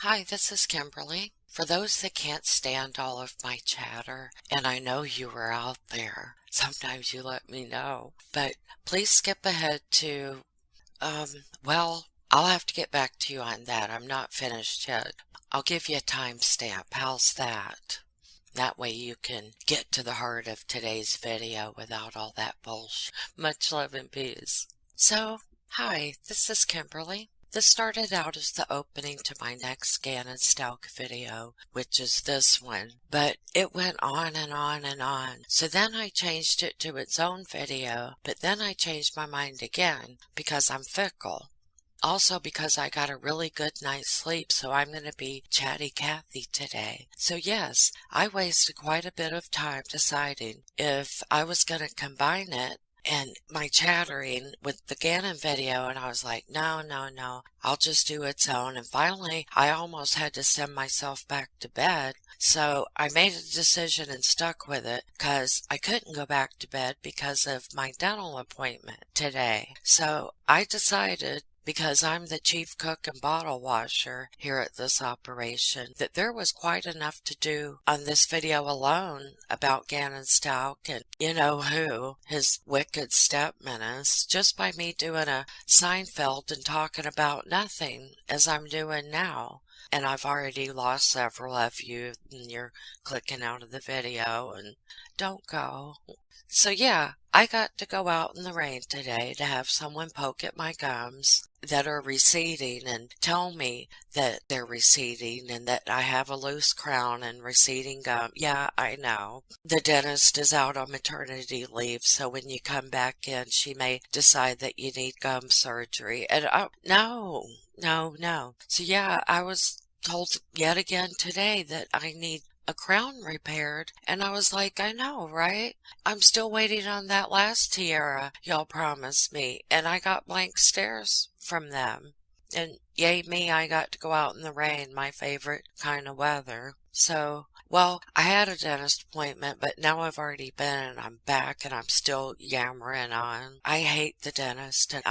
Hi, this is Kimberly. For those that can't stand all of my chatter, and I know you were out there, sometimes you let me know, but please skip ahead to, um, well, I'll have to get back to you on that. I'm not finished yet. I'll give you a timestamp. How's that? That way you can get to the heart of today's video without all that bullshit. Much love and peace. So, hi, this is Kimberly. This started out as the opening to my next Gannon Stauch video, which is this one, but it went on and on and on. So then I changed it to its own video, but then I changed my mind again because I'm fickle. Also because I got a really good night's sleep, so I'm going to be chatty Cathy today. So yes, I wasted quite a bit of time deciding if I was going to combine it and my chattering with the Gannon video, and I was like, no, I'll just do its own. And finally, I almost had to send myself back to bed. So I made a decision and stuck with it because I couldn't go back to bed because of my dental appointment today. So I decided, because I'm the chief cook and bottle washer here at this operation, that there was quite enough to do on this video alone about Gannon Stauch and you know who, his wicked step menace, just by me doing a Seinfeld and talking about nothing as I'm doing now. And I've already lost several of you, and you're clicking out of the video, and don't go. So yeah, I got to go out in the rain today to have someone poke at my gums that are receding and tell me that they're receding and that I have a loose crown and receding gum. Yeah, I know. The dentist is out on maternity leave, so when you come back in, she may decide that you need gum surgery. And no. So yeah, I was told yet again today that I need a crown repaired, and I was like, I know, right? I'm still waiting on that last tiara y'all promised me, and I got blank stares from them. And yay me, I got to go out in the rain, my favorite kind of weather. So, well, I had a dentist appointment, but now I've already been and I'm back and I'm still yammering on. I hate the dentist, and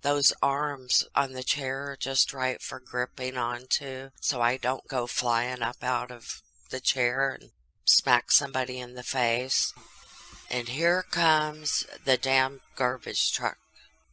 those arms on the chair are just right for gripping onto so I don't go flying up out of the chair and smack somebody in the face. And here comes the damn garbage truck.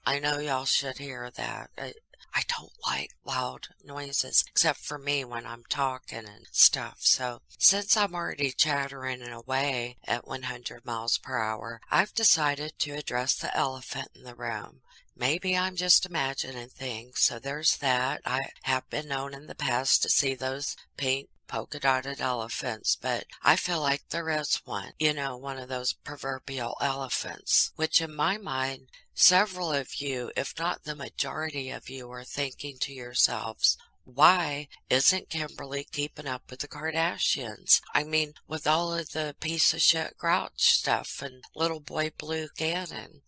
I know y'all should hear that. I don't like loud noises, except for me when I'm talking and stuff. So since I'm already chattering away at 100 miles per hour, I've decided to address the elephant in the room. Maybe I'm just imagining things, so there's that. I have been known in the past to see those pink polka-dotted elephants, but I feel like there is one. You know, one of those proverbial elephants, which in my mind, several of you, if not the majority of you, are thinking to yourselves, why isn't Kimberly keeping up with the Kardashians? I mean, with all of the piece of shit grouch stuff and little boy Blue Gannon.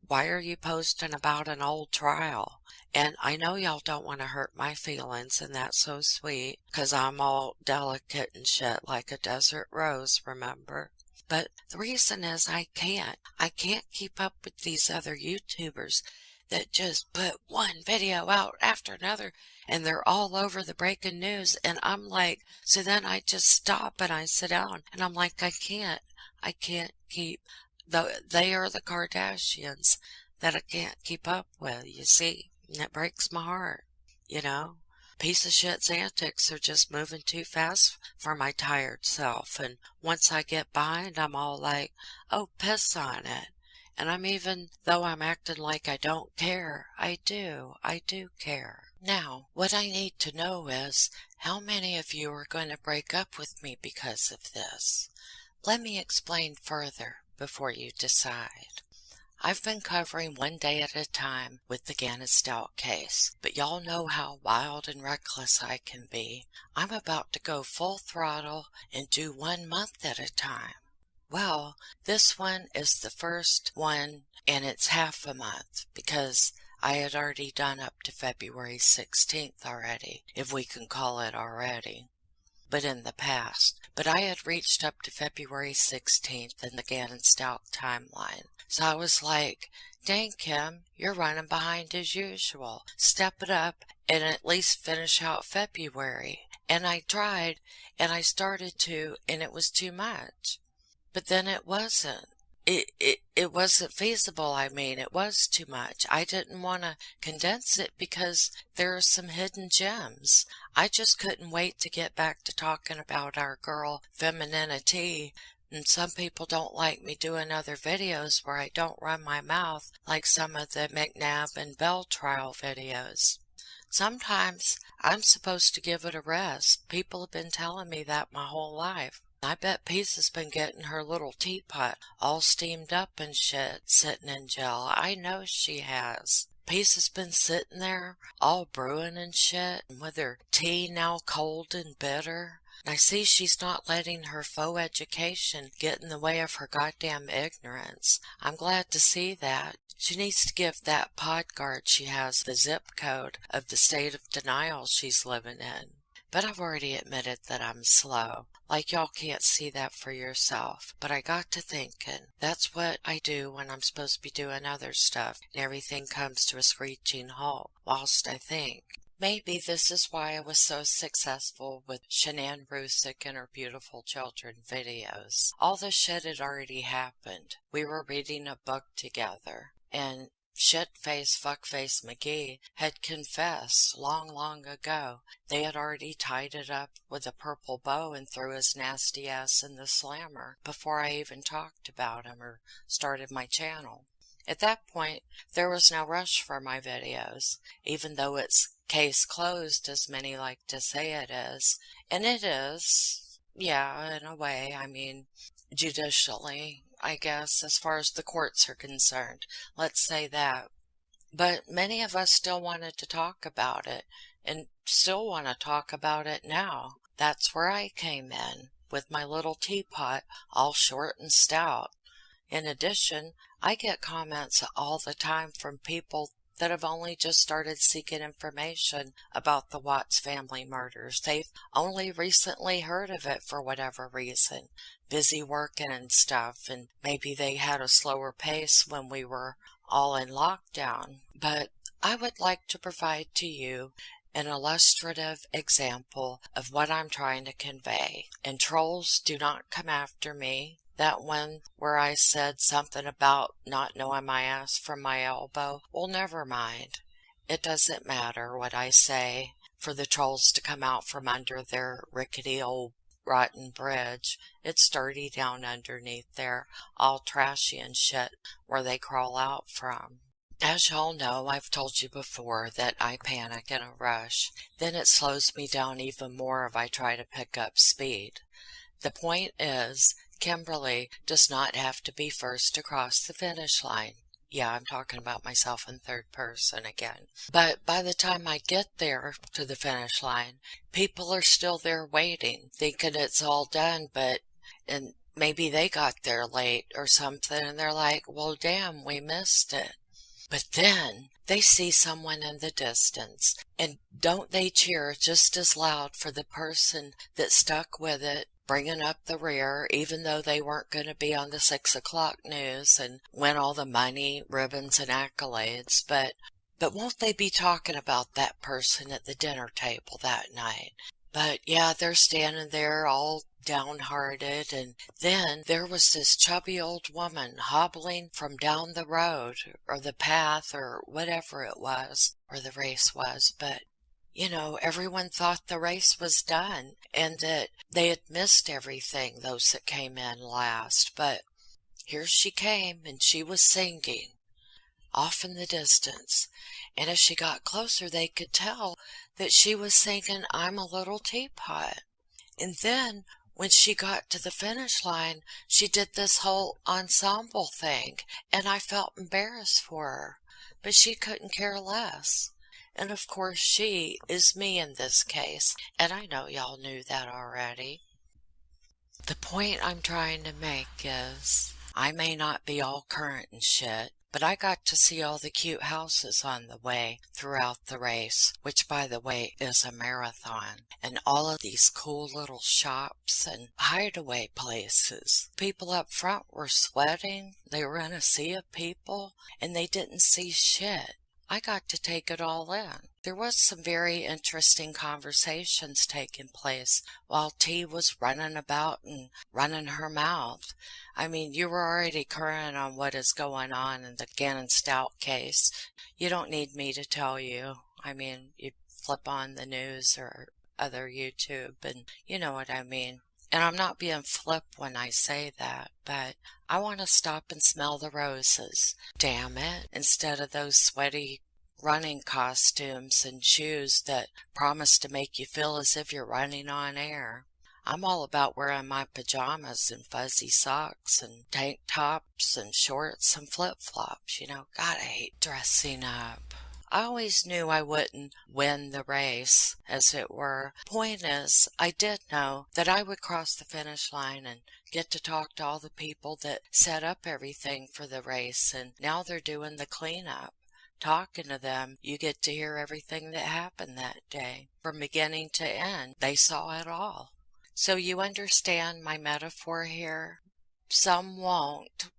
Why are you posting about an old trial? And I know y'all don't want to hurt my feelings, and that's so sweet, 'cause I'm all delicate and shit like a desert rose, remember? But the reason is I can't keep up with these other YouTubers that just put one video out after another, and they're all over the breaking news, and I'm like, so then I just stop and I sit down, and I'm like, I can't keep. They are the Kardashians that I can't keep up with, you see. And it breaks my heart, you know. Piece of shit's antics are just moving too fast for my tired self. And once I get behind, I'm all like, oh, piss on it. And though I'm acting like I don't care, I do care. Now, what I need to know is, how many of you are going to break up with me because of this? Let me explain further before you decide. I've been covering one day at a time with the Gannon Stauch case, but y'all know how wild and reckless I can be. I'm about to go full throttle and do 1 month at a time. Well, this one is the first one, and it's half a month, because I had already done up to February 16th already, if we can call it already. but in the past. But I had reached up to February 16th in the Gannon Stauch timeline. So I was like, dang, Kim, you're running behind as usual. Step it up and at least finish out February. And I tried, and I started to, and it was too much. But then it wasn't. It wasn't feasible. I mean, it was too much. I didn't want to condense it because there are some hidden gems. I just couldn't wait to get back to talking about our girl femininity. And some people don't like me doing other videos where I don't run my mouth like some of the McNabb and Bell trial videos. Sometimes I'm supposed to give it a rest. People have been telling me that my whole life. I bet Peace has been getting her little teapot all steamed up and shit, sitting in jail. I know she has. Peace has been sitting there, all brewing and shit, with her tea now cold and bitter. And I see she's not letting her faux education get in the way of her goddamn ignorance. I'm glad to see that. She needs to give that pod guard she has the zip code of the state of denial she's living in. But I've already admitted that I'm slow. Like y'all can't see that for yourself. But I got to thinking, that's what I do when I'm supposed to be doing other stuff, and everything comes to a screeching halt whilst I think. Maybe this is why I was so successful with Shanann Rusick and her Beautiful Children videos. All the shit had already happened. We were reading a book together, and Shitface Fuckface McGee had confessed long ago. They had already tied it up with a purple bow and threw his nasty ass in the slammer before I even talked about him or started my channel. At that point, there was no rush for my videos, even though it's case closed, as many like to say it is. And it is, yeah, in a way. I mean, judicially, I guess, as far as the courts are concerned. Let's say that. But many of us still wanted to talk about it, and still want to talk about it now. That's where I came in, with my little teapot, all short and stout. In addition, I get comments all the time from people that have only just started seeking information about the Watts family murders. They've only recently heard of it for whatever reason. Busy working and stuff, and maybe they had a slower pace when we were all in lockdown. But I would like to provide to you an illustrative example of what I'm trying to convey. And trolls, do not come after me. That one where I said something about not knowing my ass from my elbow, well, never mind. It doesn't matter what I say for the trolls to come out from under their rickety old rotten bridge. It's dirty down underneath there, all trashy and shit where they crawl out from. As y'all know, I've told you before that I panic in a rush. Then it slows me down even more if I try to pick up speed. The point is, Kimberley does not have to be first to cross the finish line. Yeah, I'm talking about myself in third person again. But by the time I get there to the finish line, people are still there waiting, thinking it's all done, and maybe they got there late or something, and they're like, well, damn, we missed it. But then they see someone in the distance, and don't they cheer just as loud for the person that stuck with it, bringing up the rear, even though they weren't going to be on the 6 o'clock news and win all the money, ribbons, and accolades. But won't they be talking about that person at the dinner table that night? But yeah, they're standing there all downhearted, and then there was this chubby old woman hobbling from down the road, or the path, or whatever it was, or the race was, but you know, everyone thought the race was done and that they had missed everything, those that came in last. But here she came, and she was singing off in the distance. And as she got closer, they could tell that she was singing I'm a Little Teapot. And then when she got to the finish line, she did this whole ensemble thing, and I felt embarrassed for her. But she couldn't care less. And of course she is me in this case, and I know y'all knew that already. The point I'm trying to make is, I may not be all current and shit, but I got to see all the cute houses on the way throughout the race, which by the way is a marathon, and all of these cool little shops and hideaway places. People up front were sweating. They were in a sea of people and they didn't see shit. I got to take it all in. There was some very interesting conversations taking place while T was running about and running her mouth. I mean, you were already current on what is going on in the Gannon Stauch case. You don't need me to tell you. I mean, you flip on the news or other YouTube and you know what I mean. And I'm not being flip when I say that, but I want to stop and smell the roses. Damn it. Instead of those sweaty running costumes and shoes that promise to make you feel as if you're running on air. I'm all about wearing my pajamas and fuzzy socks and tank tops and shorts and flip-flops. God, I hate dressing up. I always knew I wouldn't win the race, as it were. Point is, I did know that I would cross the finish line and get to talk to all the people that set up everything for the race, and now they're doing the cleanup. Talking to them, you get to hear everything that happened that day. From beginning to end, they saw it all. So you understand my metaphor here? Some won't.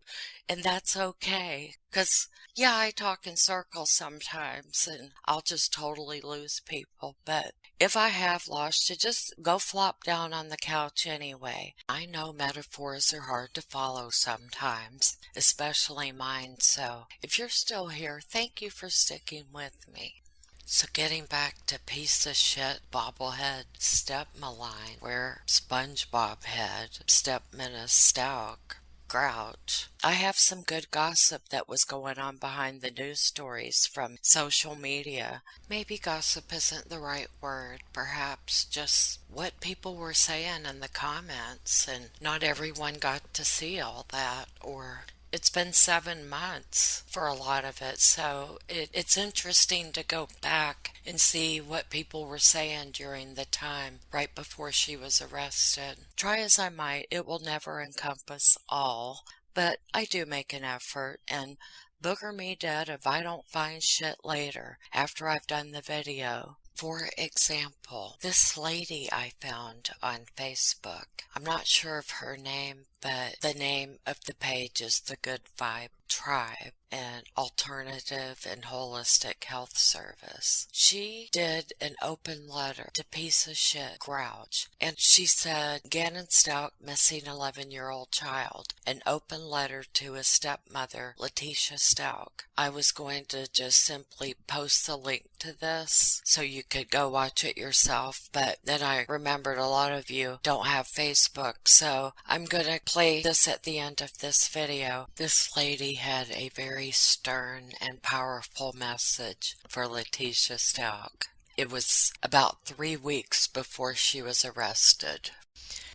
And that's okay. 'Cause, yeah, I talk in circles sometimes and I'll just totally lose people. But if I have lost you, just go flop down on the couch anyway. I know metaphors are hard to follow sometimes, especially mine. So if you're still here, thank you for sticking with me. So getting back to piece of shit bobblehead step malign, where SpongeBob head step menace Stauch grouch. I have some good gossip that was going on behind the news stories from social media. Maybe gossip isn't the right word, perhaps just what people were saying in the comments, and not everyone got to see all that, or it's been 7 months for a lot of it, so it's interesting to go back and see what people were saying during the time right before she was arrested. Try as I might, it will never encompass all, but I do make an effort, and booger me dead if I don't find shit later after I've done the video. For example, this lady I found on Facebook. I'm not sure of her name, but the name of the page is The Good Vibe Tribe, an alternative and holistic health service. She did an open letter to piece of shit Grouch, and she said, Gannon Stauch missing 11-year-old child, an open letter to his stepmother, LeTecia Stauch. I was going to just simply post the link to this so you could go watch it yourself, but then I remembered a lot of you don't have Facebook, so I'm gonna play this at the end of this video. This lady had a very stern and powerful message for LeTecia Stauch. It was about 3 weeks before she was arrested.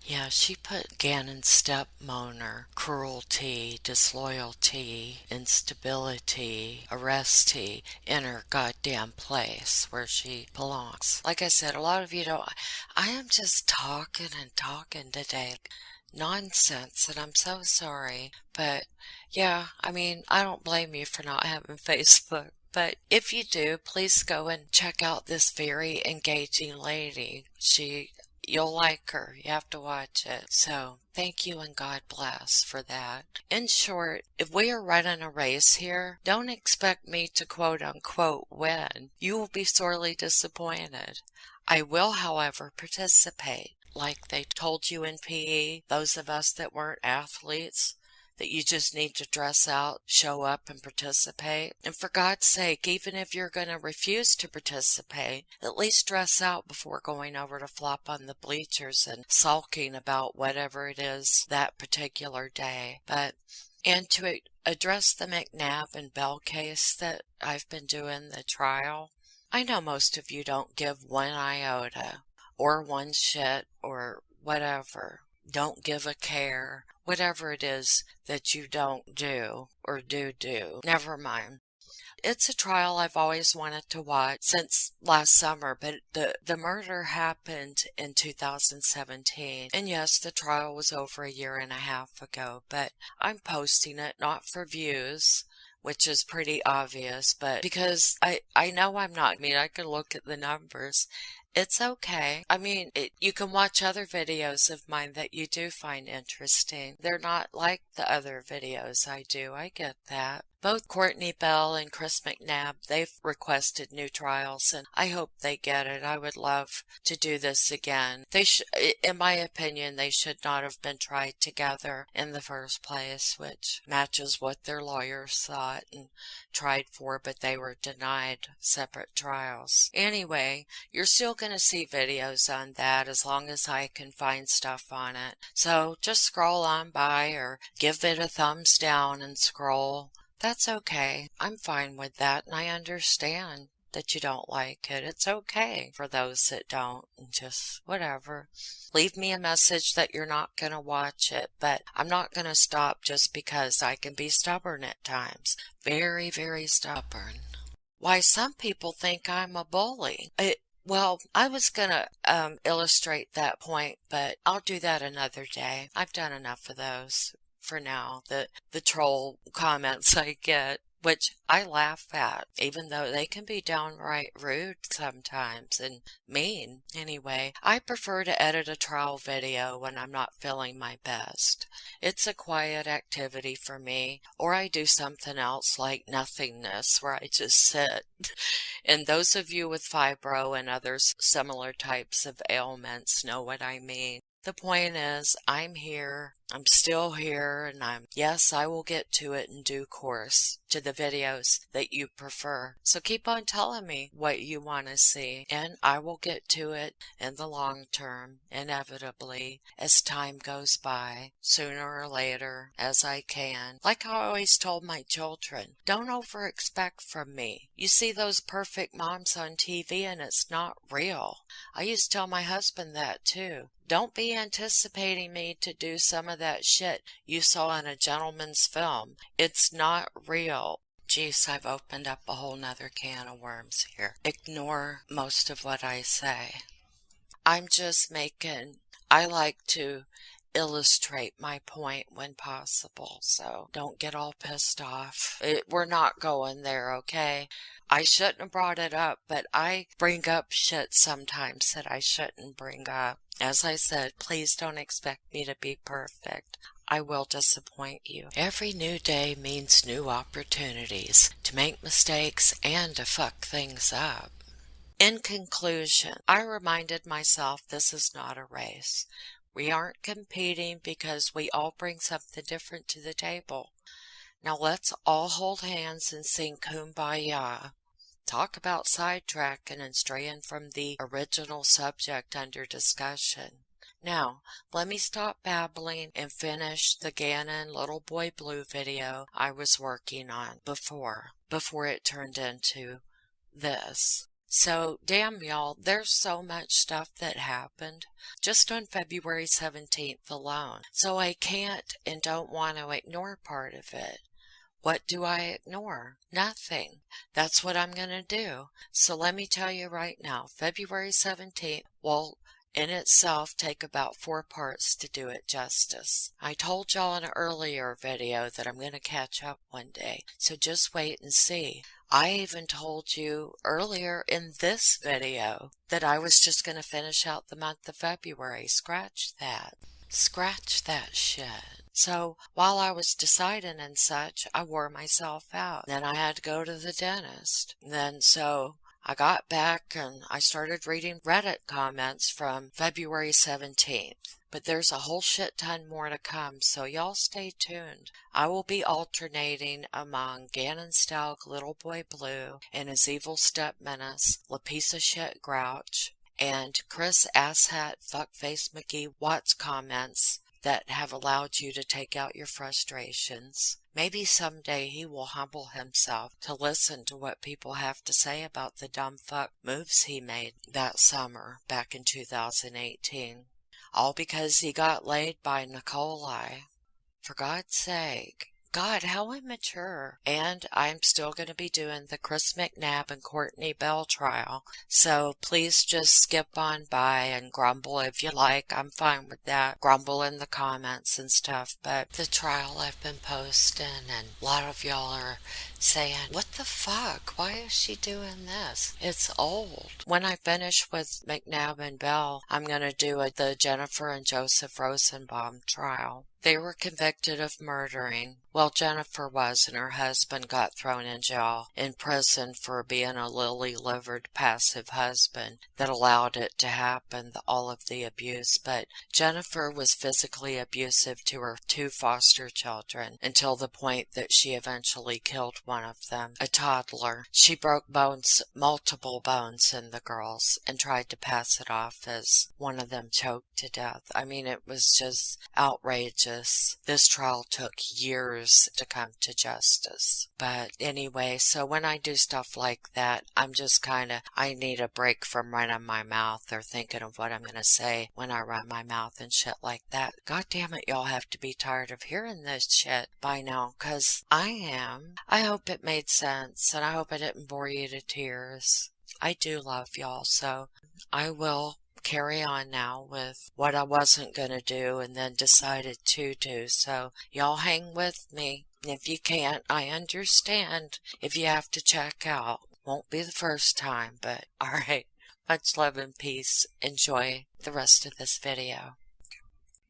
Yeah, she put Gannon's stepmoner, cruelty, disloyalty, instability, arrestee in her goddamn place where she belongs. Like I said, a lot of you don't. I am just talking and talking today. Nonsense, and I'm so sorry. But yeah, I mean, I don't blame you for not having Facebook. But if you do, please go and check out this very engaging lady. You'll like her. You have to watch it. So thank you and God bless for that. In short, if we are running a race here, don't expect me to quote unquote win. You will be sorely disappointed. I will, however, participate. Like they told you in PE, those of us that weren't athletes, that you just need to dress out, show up, and participate. And for God's sake, even if you're going to refuse to participate, at least dress out before going over to flop on the bleachers and sulking about whatever it is that particular day. And to address the McNabb and Bell case that I've been doing the trial, I know most of you don't give 1 iota or 1 shit or whatever. Don't give a care. Whatever it is that you don't do or do. Never mind. It's a trial I've always wanted to watch since last summer, but the murder happened in 2017. And yes, the trial was over 1.5 years ago, but I'm posting it not for views. which is pretty obvious, but because I know I'm not, I mean, I can look at the numbers. It's okay. I mean, you can watch other videos of mine that you do find interesting. They're not like the other videos I do. I get that. Both Courtney Bell and Chris McNabb, they've requested new trials, and I hope they get it. I would love to do this again. In my opinion, they should not have been tried together in the first place, which matches what their lawyers thought and tried for, but they were denied separate trials. Anyway, you're still going to see videos on that as long as I can find stuff on it. So just scroll on by or give it a thumbs down and scroll. That's okay. I'm fine with that, and I understand that you don't like it. It's okay for those that don't, and just whatever. Leave me a message that you're not going to watch it, but I'm not going to stop just because I can be stubborn at times. Very, very stubborn. Why some people think I'm a bully. Well, I was going to illustrate that point, but I'll do that another day. I've done enough of those for now. The troll comments I get, which I laugh at, even though they can be downright rude sometimes and mean. Anyway, I prefer to edit a trial video when I'm not feeling my best. It's a quiet activity for me, or I do something else like nothingness where I just sit. And those of you with fibro and other similar types of ailments know what I mean. The point is, I'm here, I'm still here, and yes, I will get to it in due course, to the videos that you prefer. So keep on telling me what you want to see, and I will get to it in the long term, inevitably, as time goes by, sooner or later, as I can. Like I always told my children, don't over-expect from me. You see those perfect moms on TV, and it's not real. I used to tell my husband that, too. Don't be anticipating me to do some of that shit you saw in a gentleman's film. It's not real. Geez, I've opened up a whole nother can of worms here. Ignore most of what I say. I like to illustrate my point when possible, so don't get all pissed off. We're not going there, okay? I shouldn't have brought it up, but I bring up shit sometimes that I shouldn't bring up. As I said, please don't expect me to be perfect. I will disappoint you. Every new day means new opportunities to make mistakes and to fuck things up. In conclusion, I reminded myself this is not a race. We aren't competing because we all bring something different to the table. Now let's all hold hands and sing Kumbaya. Talk about sidetracking and straying from the original subject under discussion. Now, let me stop babbling and finish the Gannon Little Boy Blue video I was working on before it turned into this. So, damn y'all, there's so much stuff that happened just on February 17th alone. So I can't and don't want to ignore part of it. What do I ignore? Nothing. That's what I'm going to do. So let me tell you right now, February 17th will in itself take about 4 parts to do it justice. I told y'all in an earlier video that I'm going to catch up one day, so just wait and see. I even told you earlier in this video that I was just going to finish out the month of February. Scratch that. Scratch that shit. So while I was deciding and such, I wore myself out. Then I had to go to the dentist. So I got back and I started reading Reddit comments from February 17th. But there's a whole shit ton more to come, so y'all stay tuned. I will be alternating among Gannon Stauch, Little Boy Blue, and his evil step menace, LeTecia Shit Grouch, and Chris Asshat Fuckface McGee Watts comments that have allowed you to take out your frustrations. Maybe someday he will humble himself to listen to what people have to say about the dumb fuck moves he made that summer back in 2018. All because he got laid by Nikolai. For God's sake, God, how immature. And I'm still going to be doing the Chris McNabb and Courtney Bell trial. So please just skip on by and grumble if you like. I'm fine with that. Grumble in the comments and stuff. But the trial I've been posting, and a lot of y'all are saying, what the fuck? Why is she doing this? It's old. When I finish with McNabb and Bell, I'm going to do the Jennifer and Joseph Rosenbaum trial. They were convicted of murdering. Well, Jennifer was, and her husband got thrown in prison for being a lily-livered passive husband that allowed it to happen, all of the abuse. But Jennifer was physically abusive to her 2 foster children until the point that she eventually killed one of them, a toddler. She broke bones, multiple bones in the girls, and tried to pass it off as one of them choked to death. I mean, it was just outrageous. This trial took years to come to justice. But anyway, so when I do stuff like that, I'm just I need a break from running my mouth or thinking of what I'm going to say when I run my mouth and shit like that. God damn it, y'all have to be tired of hearing this shit by now, because I am. I hope it made sense, and I hope I didn't bore you to tears. I do love y'all, so I will carry on now with what I wasn't going to do and then decided to do. So y'all hang with me. If you can't, I understand if you have to check out. Won't be the first time, but alright. Much love and peace. Enjoy the rest of this video.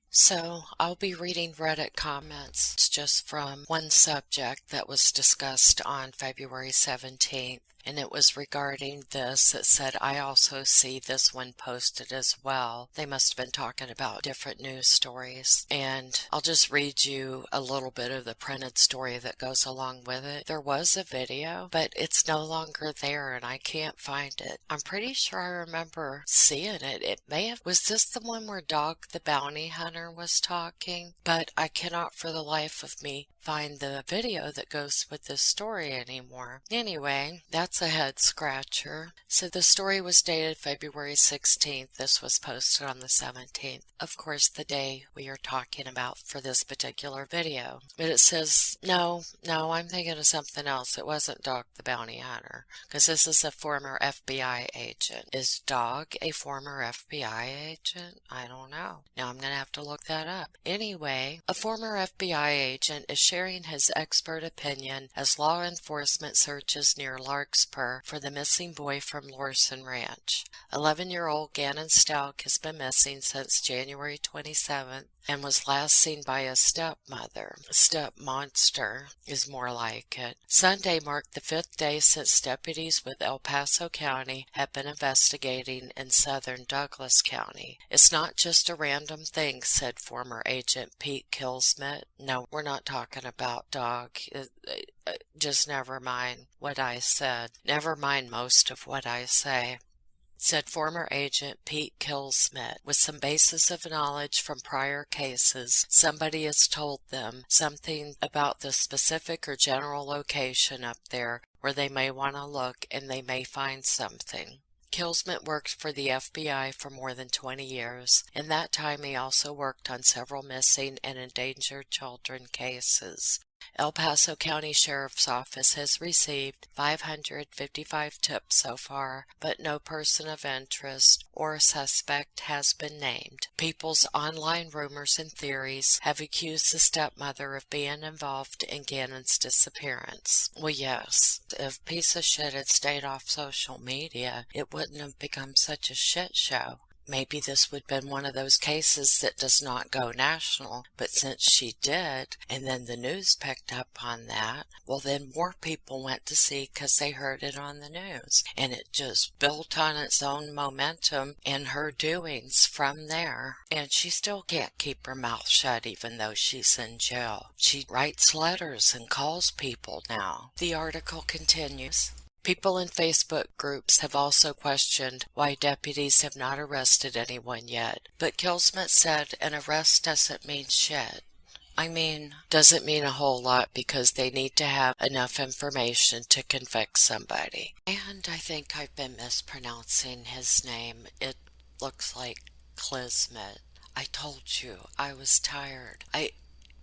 So, I'll be reading Reddit comments. It's just from one subject that was discussed on February 17th. And it was regarding this. It said, I also see this one posted as well. They must have been talking about different news stories. And I'll just read you a little bit of the printed story that goes along with it. There was a video, but it's no longer there and I can't find it. I'm pretty sure I remember seeing it. It may have, was this the one where Dog the Bounty Hunter was talking? But I cannot for the life of me find the video that goes with this story anymore. Anyway, that's a head scratcher. So the story was dated February 16th. This was posted on the 17th. Of course, the day we are talking about for this particular video. But it says, no, I'm thinking of something else. It wasn't Dog the Bounty Hunter, because this is a former FBI agent. Is Dog a former FBI agent? I don't know. Now I'm going to have to look that up. Anyway, a former FBI agent is sharing his expert opinion as law enforcement searches near Larkspur for the missing boy from Lorson Ranch. 11-year-old Gannon Stauch has been missing since January 27th and was last seen by a stepmother. Stepmonster is more like it. Sunday marked the 5th day since deputies with El Paso County have been investigating in southern Douglas County. It's not just a random thing, said former agent Pete Kilsmith. No, we're not talking about Dog. Just never mind what I said. Never mind most of what I say. Said former agent Pete Kilsmith. With some basis of knowledge from prior cases, somebody has told them something about the specific or general location up there where they may want to look and they may find something. Kilsmith worked for the FBI for more than 20 years. In that time, he also worked on several missing and endangered children cases. El Paso County Sheriff's Office has received 555 tips so far, but no person of interest or suspect has been named. People's online rumors and theories have accused the stepmother of being involved in Gannon's disappearance. Well, yes, if piece of shit had stayed off social media, it wouldn't have become such a shit show. Maybe this would have been one of those cases that does not go national, but since she did, and then the news picked up on that, well then more people went to see because they heard it on the news, and it just built on its own momentum and her doings from there. And she still can't keep her mouth shut even though she's in jail. She writes letters and calls people now. The article continues. People in Facebook groups have also questioned why deputies have not arrested anyone yet, but Kilsmith said an arrest doesn't mean shit. I mean, doesn't mean a whole lot because they need to have enough information to convict somebody. And I think I've been mispronouncing his name. It looks like Kilsmith. I told you, I was tired.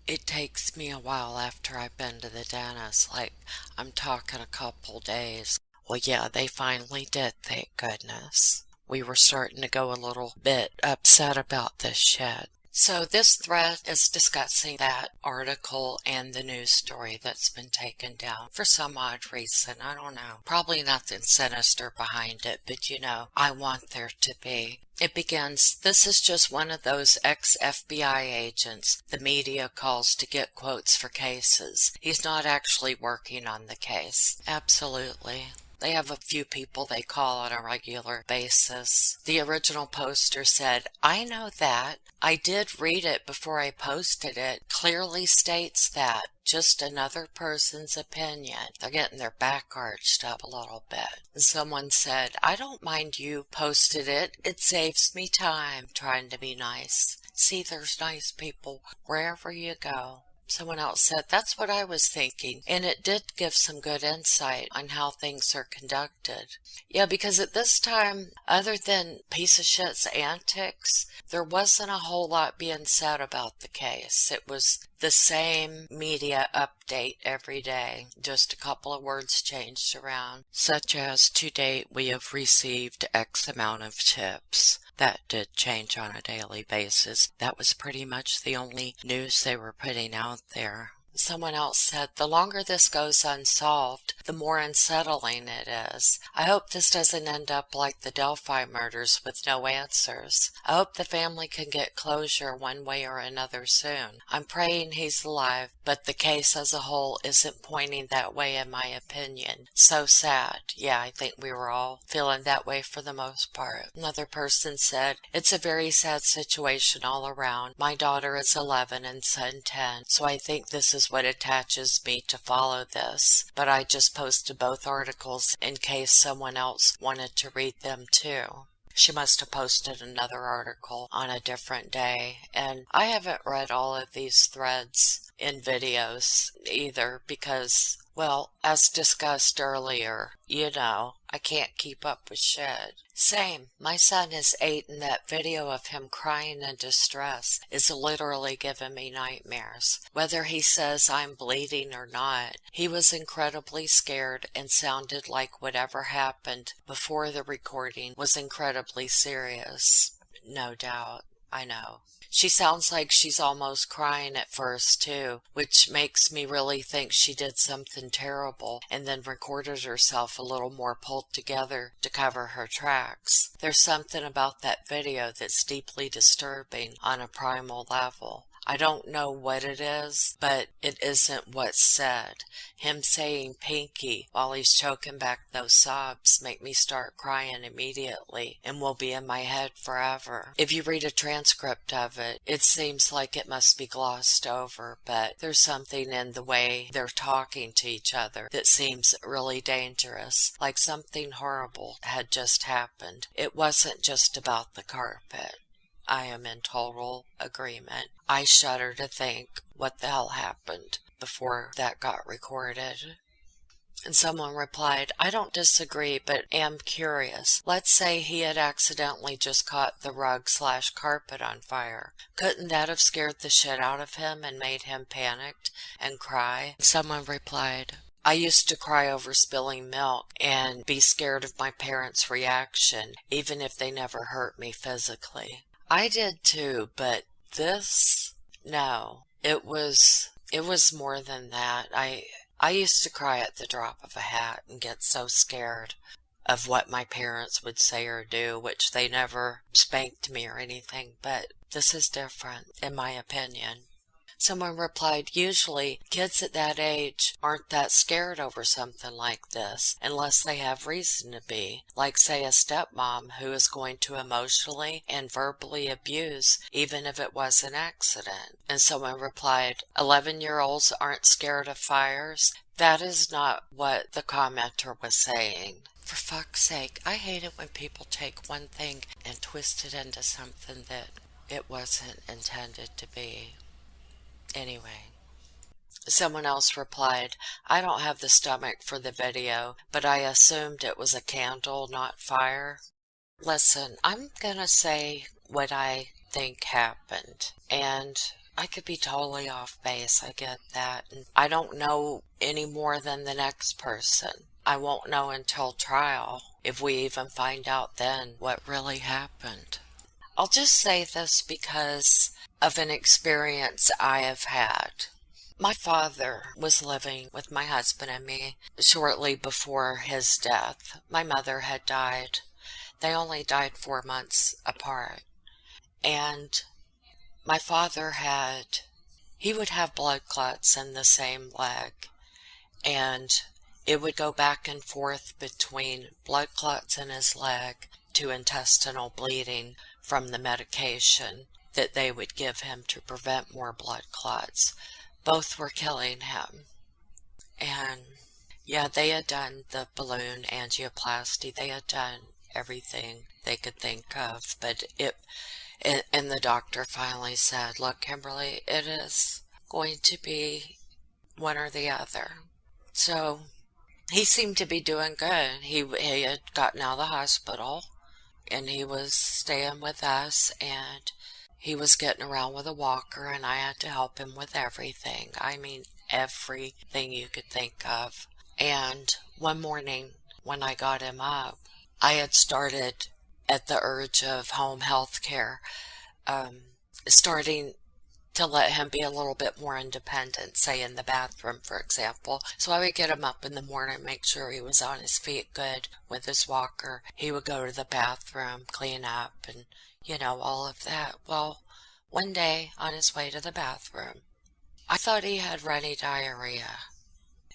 It takes me a while after I've been to the dentist, like I'm talking a couple days. Well, yeah, they finally did, thank goodness. We were starting to go a little bit upset about this shed. So this thread is discussing that article and the news story that's been taken down for some odd reason. I don't know. Probably nothing sinister behind it, but I want there to be. It begins, "This is just one of those ex-FBI agents the media calls to get quotes for cases. He's not actually working on the case." Absolutely. They have a few people they call on a regular basis. The original poster said, "I know that. I did read it before I posted it. Clearly states that. Just another person's opinion." They're getting their back arched up a little bit. And someone said, "I don't mind you posted it. It saves me time trying to be nice." See, there's nice people wherever you go. Someone else said, "That's what I was thinking." And it did give some good insight on how things are conducted. Yeah, because at this time, other than piece of shit's antics, there wasn't a whole lot being said about the case. It was the same media update every day, just a couple of words changed around, such as, "To date, we have received X amount of tips." That did change on a daily basis. That was pretty much the only news they were putting out there. Someone else said, "The longer this goes unsolved, the more unsettling it is. I hope this doesn't end up like the Delphi murders with no answers. I hope the family can get closure one way or another soon. I'm praying he's alive, but the case as a whole isn't pointing that way in my opinion. So sad." Yeah, I think we were all feeling that way for the most part. Another person said, "It's a very sad situation all around. My daughter is 11 and son 10, so I think this is what attaches me to follow this. But I just posted both articles in case someone else wanted to read them too." She must have posted another article on a different day. And I haven't read all of these threads in videos either because, well, as discussed earlier, I can't keep up with shit. Same. My son is 8 and that video of him crying in distress is literally giving me nightmares. Whether he says I'm bleeding or not, he was incredibly scared and sounded like whatever happened before the recording was incredibly serious. No doubt. I know. She sounds like she's almost crying at first, too, which makes me really think she did something terrible and then recorded herself a little more pulled together to cover her tracks. There's something about that video that's deeply disturbing on a primal level. I don't know what it is, but it isn't what's said. Him saying "pinky" while he's choking back those sobs make me start crying immediately and will be in my head forever. If you read a transcript of it, it seems like it must be glossed over, but there's something in the way they're talking to each other that seems really dangerous, like something horrible had just happened. It wasn't just about the carpet. I am in total agreement. I shudder to think what the hell happened before that got recorded. And someone replied, "I don't disagree, but am curious. Let's say he had accidentally just caught the rug/carpet on fire. Couldn't that have scared the shit out of him and made him panicked and cry?" Someone replied, "I used to cry over spilling milk and be scared of my parents' reaction, even if they never hurt me physically." I did too, but this? No. It was more than that. I used to cry at the drop of a hat and get so scared of what my parents would say or do, which they never spanked me or anything, but this is different, in my opinion. Someone replied, "Usually, kids at that age aren't that scared over something like this, unless they have reason to be, like say a stepmom who is going to emotionally and verbally abuse even if it was an accident." And someone replied, 11-year-olds aren't scared of fires? That is not what the commenter was saying. For fuck's sake, I hate it when people take one thing and twist it into something that it wasn't intended to be. Anyway, someone else replied, "I don't have the stomach for the video, but I assumed it was a candle, not fire." Listen, I'm gonna say what I think happened, and I could be totally off base. I get that. And I don't know any more than the next person. I won't know until trial, if we even find out then what really happened. I'll just say this because of an experience I have had. My father was living with my husband and me shortly before his death. My mother had died. They only died 4 months apart. And my father he would have blood clots in the same leg. And it would go back and forth between blood clots in his leg to intestinal bleeding from the medication that they would give him to prevent more blood clots. Both were killing him. And yeah, they had done the balloon angioplasty. They had done everything they could think of, but and the doctor finally said, look, Kimberly, it is going to be one or the other. So he seemed to be doing good. He had gotten out of the hospital and he was staying with us, and he was getting around with a walker, and I had to help him with everything. I mean, everything you could think of. And one morning when I got him up, I had started at the urge of home health care, starting to let him be a little bit more independent, say in the bathroom, for example. So I would get him up in the morning, make sure he was on his feet good with his walker. He would go to the bathroom, clean up, and, all of that. Well, one day on his way to the bathroom, I thought he had runny diarrhea.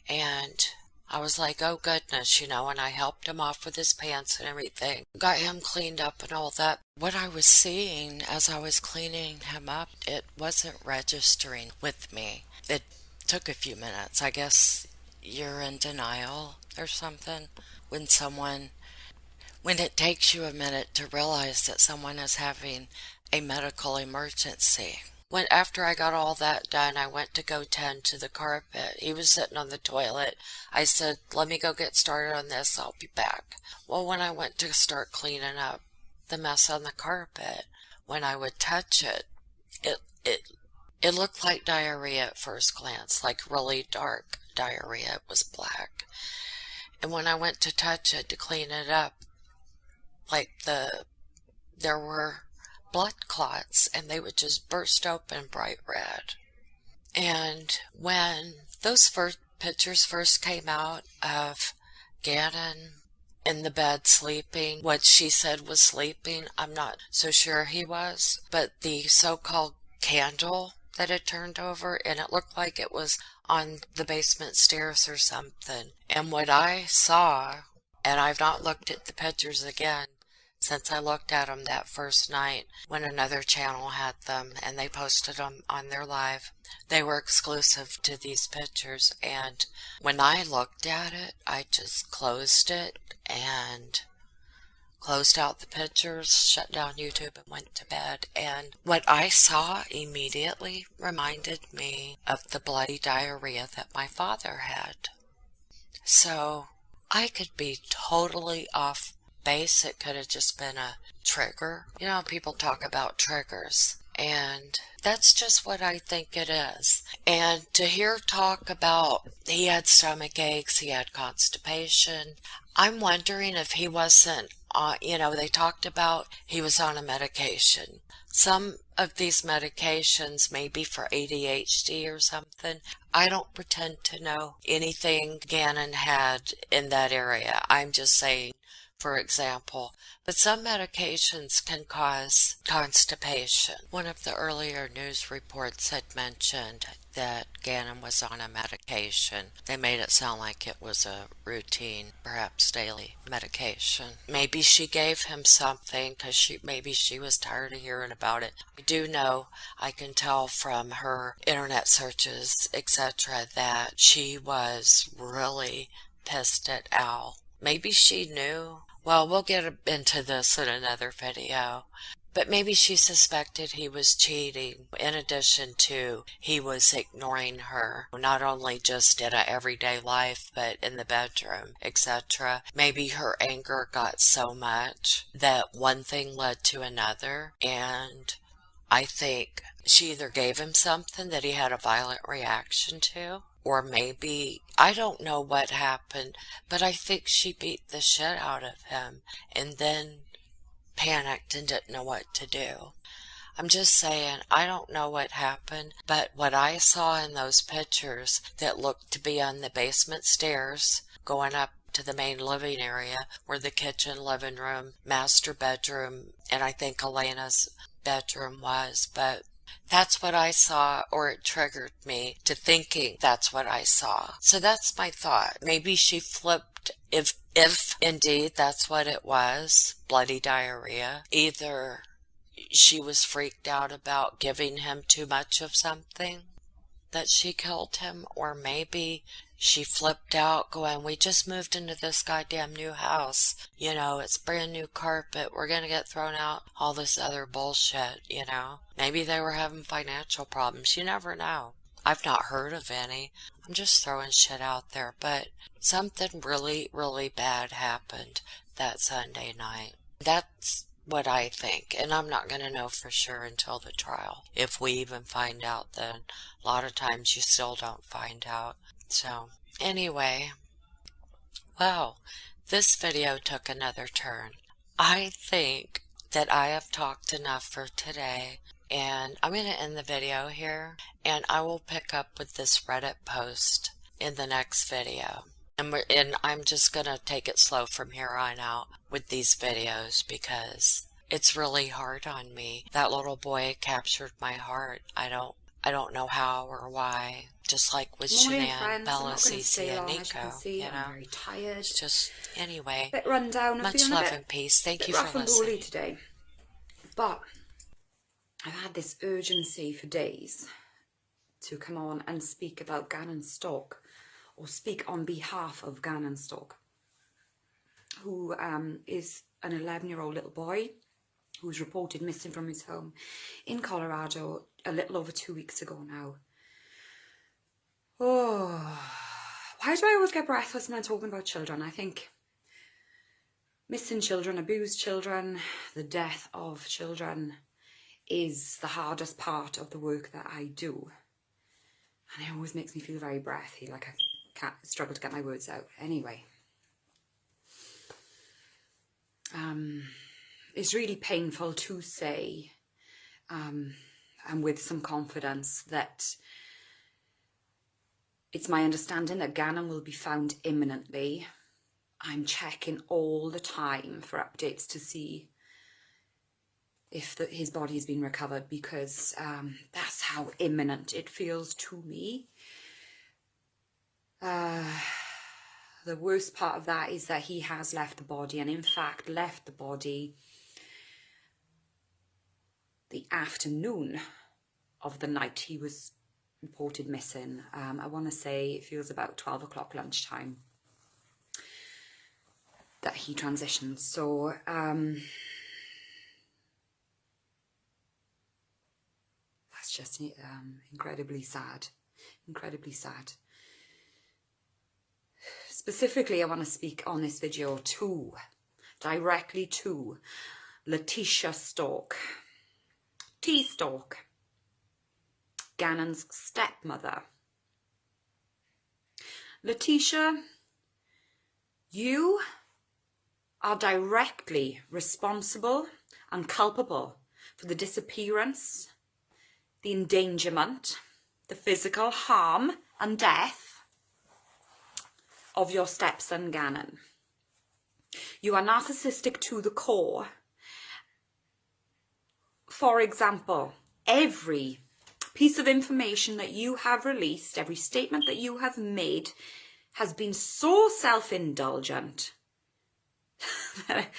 And I was like, oh goodness, and I helped him off with his pants and everything. Got him cleaned up and all that. What I was seeing as I was cleaning him up, it wasn't registering with me. It took a few minutes. I guess you're in denial or something when it takes you a minute to realize that someone is having a medical emergency. After I got all that done, I went to go tend to the carpet. He was sitting on the toilet. I said, let me go get started on this. I'll be back. Well, when I went to start cleaning up the mess on the carpet, when I would touch it, it looked like diarrhea at first glance, like really dark diarrhea. It was black. And when I went to touch it to clean it up, there were blood clots, and they would just burst open bright red. And when those first pictures first came out of Gannon in the bed sleeping, what she said was sleeping, I'm not so sure he was, but the so-called candle that had turned over, and it looked like it was on the basement stairs or something. And what I saw, and I've not looked at the pictures again since I looked at them that first night when another channel had them and they posted them on their live. They were exclusive to these pictures, and when I looked at it, I just closed it and closed out the pictures, shut down YouTube, and went to bed. And what I saw immediately reminded me of the bloody diarrhea that my father had. So I could be totally off base. It could have just been a trigger. People talk about triggers, and that's just what I think it is. And to hear talk about he had stomach aches, he had constipation, I'm wondering if he wasn't they talked about he was on a medication. Some of these medications may be for ADHD or something. I don't pretend to know anything Gannon had in that area. I'm just saying, for example, but some medications can cause constipation. One of the earlier news reports had mentioned that Gannon was on a medication. They made it sound like it was a routine, perhaps daily medication. Maybe she gave him something because maybe she was tired of hearing about it. I do know, I can tell from her internet searches, etc., that she was really pissed at Al. Maybe she knew. Well, we'll get into this in another video. But maybe she suspected he was cheating, in addition to he was ignoring her, not only just in a everyday life, but in the bedroom, etc. Maybe her anger got so much that one thing led to another, and I think she either gave him something that he had a violent reaction to, or maybe, I don't know what happened, but I think she beat the shit out of him and then panicked and didn't know what to do. I'm just saying, I don't know what happened, but what I saw in those pictures that looked to be on the basement stairs going up to the main living area where the kitchen, living room, master bedroom, and I think Elena's bedroom was, but that's what I saw, or it triggered me to thinking that's what I saw. So that's my thought. Maybe she flipped, if indeed that's what it was, bloody diarrhea. Either she was freaked out about giving him too much of something that she killed him, or maybe she flipped out going, we just moved into this goddamn new house, you know, it's brand new carpet, we're gonna get thrown out, all this other bullshit, you know. Maybe they were having financial problems, you never know. I've not heard of any. I'm just throwing shit out there, but something really, really bad happened that Sunday night. That's what I think, and I'm not going to know for sure until the trial. If we even find out, then a lot of times you still don't find out. So, anyway, wow, this video took another turn. I think that I have talked enough for today, and I'm going to end the video here, and I will pick up with this Reddit post in the next video. And I'm just going to take it slow from here on out with these videos because it's really hard on me. That little boy captured my heart. I don't know how or why. Just like with Shanann, Bella, Cece, and Nico. You know, I'm very tired. It's just, anyway. Bit run down. Much love and peace. Thank you for listening. Today. But I've had this urgency for days to come on and speak about Gannon Stauch, or speak on behalf of Gannon Stauch, who is an 11-year-old little boy who was reported missing from his home in Colorado a little over 2 weeks ago now. Oh, why do I always get breathless when I'm talking about children? I think missing children, abused children, the death of children is the hardest part of the work that I do. And it always makes me feel very breathy, like I can't struggle to get my words out. Anyway, it's really painful to say, and with some confidence, that it's my understanding that Gannon will be found imminently. I'm checking all the time for updates to see if his body has been recovered, because that's how imminent it feels to me. The worst part of that is that he has left the body, and in fact left the body the afternoon of the night he was reported missing. I want to say it feels about 12 o'clock lunchtime that he transitioned. So that's just incredibly sad. Specifically, I want to speak on this video directly to LeTecia Stauch, T. Stauch, Gannon's stepmother. LeTecia, you are directly responsible and culpable for the disappearance, the endangerment, the physical harm and death of your stepson Gannon. You are narcissistic to the core. For example, every piece of information that you have released, every statement that you have made has been so self-indulgent that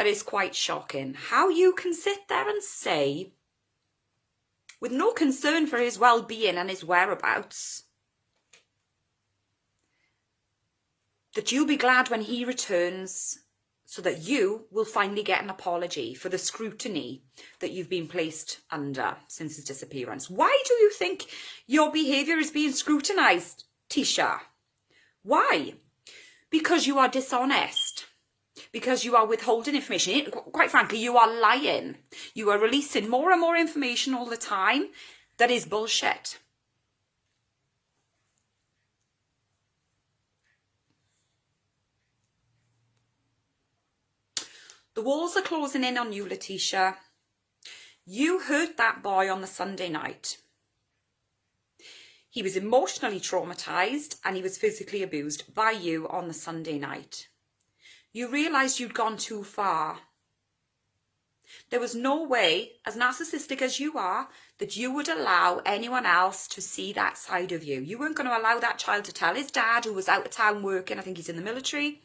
is quite shocking. How you can sit there and say, with no concern for his well-being and his whereabouts, that you'll be glad when he returns so that you will finally get an apology for the scrutiny that you've been placed under since his disappearance. Why do you think your behaviour is being scrutinised, Tisha? Why? Because you are dishonest. because you are withholding information. Quite frankly, you are lying. You are releasing more and more information all the time that is bullshit. The walls are closing in on you, LeTecia. You hurt that boy on the Sunday night. He was emotionally traumatised and he was physically abused by you on the Sunday night. You realised you'd gone too far. There was no way, as narcissistic as you are, that you would allow anyone else to see that side of you. You weren't going to allow that child to tell his dad, who was out of town working, I think he's in the military.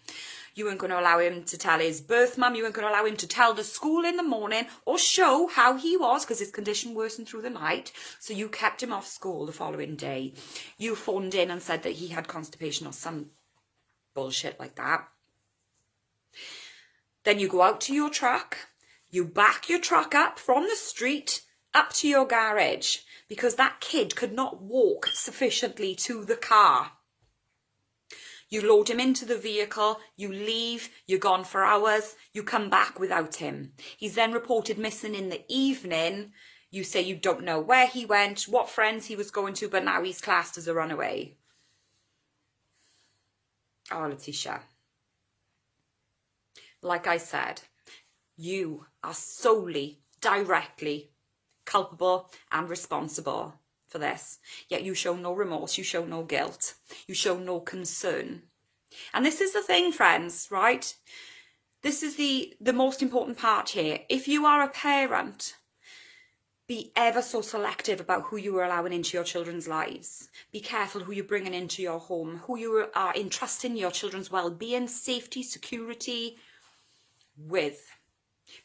You weren't going to allow him to tell his birth mum. You weren't going to allow him to tell the school in the morning or show how he was, because his condition worsened through the night. So you kept him off school the following day. You phoned in and said that he had constipation or some bullshit like that. Then you go out to your truck. You back your truck up from the street up to your garage because that kid could not walk sufficiently to the car. You load him into the vehicle, you leave, you're gone for hours, you come back without him. He's then reported missing in the evening. You say you don't know where he went, what friends he was going to, but now he's classed as a runaway. Oh, LeTecia. Like I said, you are solely, directly culpable and responsible for this. Yet you show no remorse, you show no guilt, you show no concern. And this is the thing, friends, right? This is the most important part here. If you are a parent, be ever so selective about who you are allowing into your children's lives. Be careful who you're bringing into your home, who you are entrusting your children's well-being, safety, security with.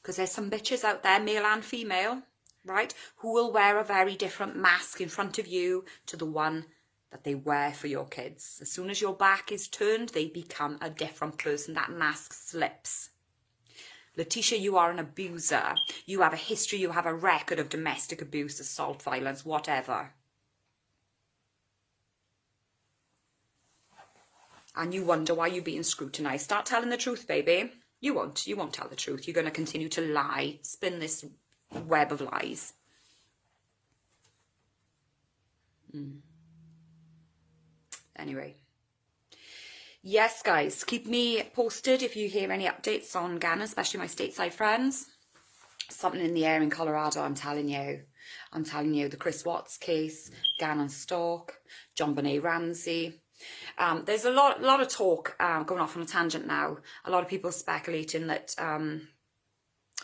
Because there's some bitches out there, male and female, right, who will wear a very different mask in front of you to the one that they wear for your kids. As soon as your back is turned, they become a different person. That mask slips. LeTecia, you are an abuser. You have a history, you have a record of domestic abuse, assault, violence, whatever. And you wonder why you're being scrutinised. Start telling the truth, baby. You won't tell the truth. You're going to continue to lie, spin this web of lies. Anyway. Yes, guys, keep me posted if you hear any updates on Gannon, especially my stateside friends. Something in the air in Colorado, I'm telling you. I'm telling you, the Chris Watts case, Gannon Stauch, John Benet Ramsey. There's a lot of talk going off on a tangent now. A lot of people speculating that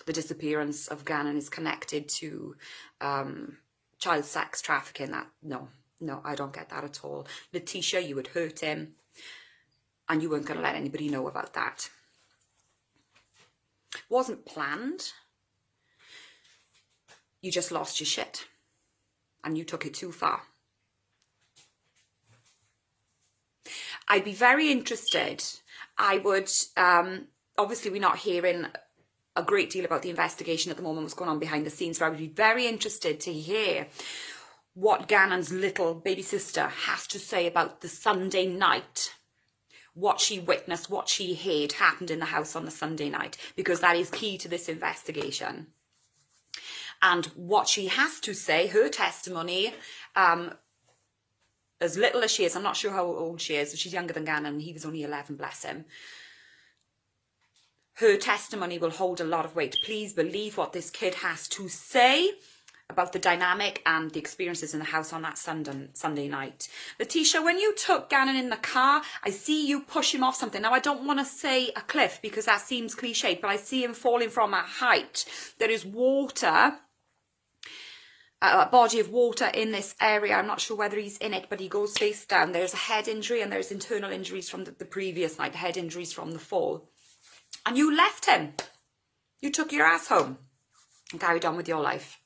the disappearance of Gannon is connected to child sex trafficking. No, I don't get that at all. LeTecia, you would hurt him, and you weren't going to let anybody know about that. Wasn't planned. You just lost your shit, and you took it too far. I'd be very interested. I would, obviously we're not hearing a great deal about the investigation at the moment, what's going on behind the scenes, so I would be very interested to hear what Gannon's little baby sister has to say about the Sunday night, what she witnessed, what she heard happened in the house on the Sunday night, because that is key to this investigation. And what she has to say, her testimony, as little as she is, I'm not sure how old she is, but she's younger than Gannon, he was only 11, bless him. Her testimony will hold a lot of weight. Please believe what this kid has to say about the dynamic and the experiences in the house on that Sunday night. LeTecia, when you took Gannon in the car, I see you push him off something. Now, I don't want to say a cliff because that seems cliched, but I see him falling from a height. There is water, a body of water in this area. I'm not sure whether he's in it, but he goes face down. There's a head injury and there's internal injuries from the previous night, head injuries from the fall. And you left him. You took your ass home and carried on with your life.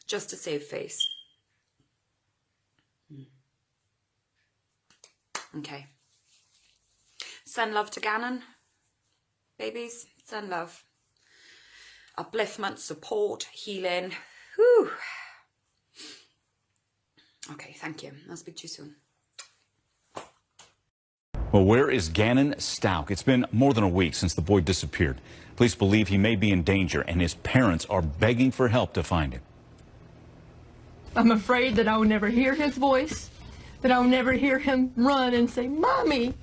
Just to save face. Okay. Send love to Gannon. Babies, send love. Upliftment, support, healing. Whew. Okay, thank you. I'll speak to you soon. Well, where is Gannon Stauch? It's been more than a week since the boy disappeared. Police believe he may be in danger, and his parents are begging for help to find him. I'm afraid that I will never hear his voice, that I'll never hear him run and say, "Mommy,"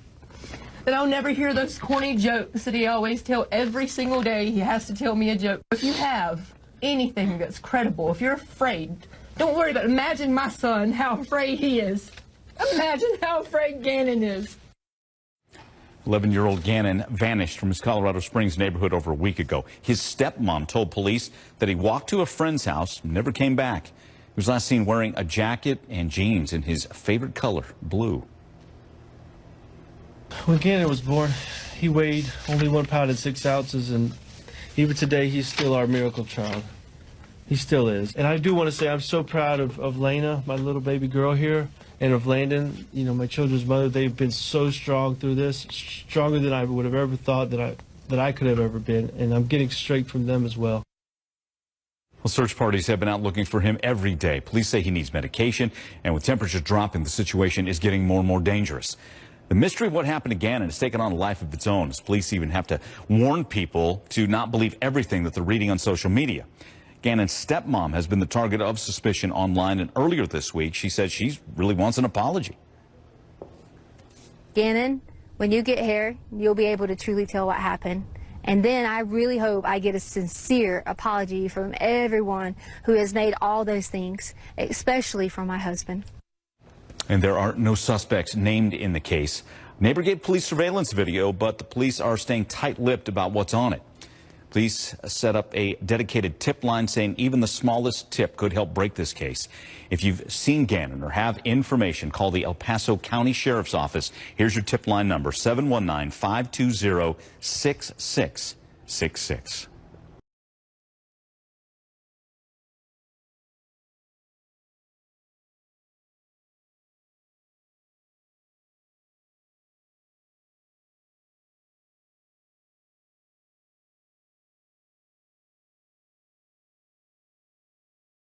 that I'll never hear those corny jokes that he always tells every single day. He has to tell me a joke. If you have anything that's credible, if you're afraid, don't worry about it. Imagine my son, how afraid he is. Imagine how afraid Gannon is. 11-year-old Gannon vanished from his Colorado Springs neighborhood over a week ago. His stepmom told police that he walked to a friend's house and never came back. He was last seen wearing a jacket and jeans in his favorite color, blue. When Gannon was born, he weighed only 1 pound and 6 ounces, and even today, he's still our miracle child. He still is. And I do want to say I'm so proud of Lena, my little baby girl here, and of Landon, you know, my children's mother. They've been so strong through this, stronger than I would have ever thought that I could have ever been, and I'm getting strength from them as well. Well, search parties have been out looking for him every day. Police say he needs medication, and with temperatures dropping, the situation is getting more and more dangerous. The mystery of what happened to Gannon has taken on a life of its own, as police even have to warn people to not believe everything that they're reading on social media. Gannon's stepmom has been the target of suspicion online, and earlier this week, she said she really wants an apology. Gannon, when you get here, you'll be able to truly tell what happened. And then I really hope I get a sincere apology from everyone who has made all those things, especially from my husband. And there are no suspects named in the case. Neighbor gave police surveillance video, but the police are staying tight-lipped about what's on it. Police set up a dedicated tip line saying even the smallest tip could help break this case. If you've seen Gannon or have information, call the El Paso County Sheriff's Office. Here's your tip line number, 719-520-6666.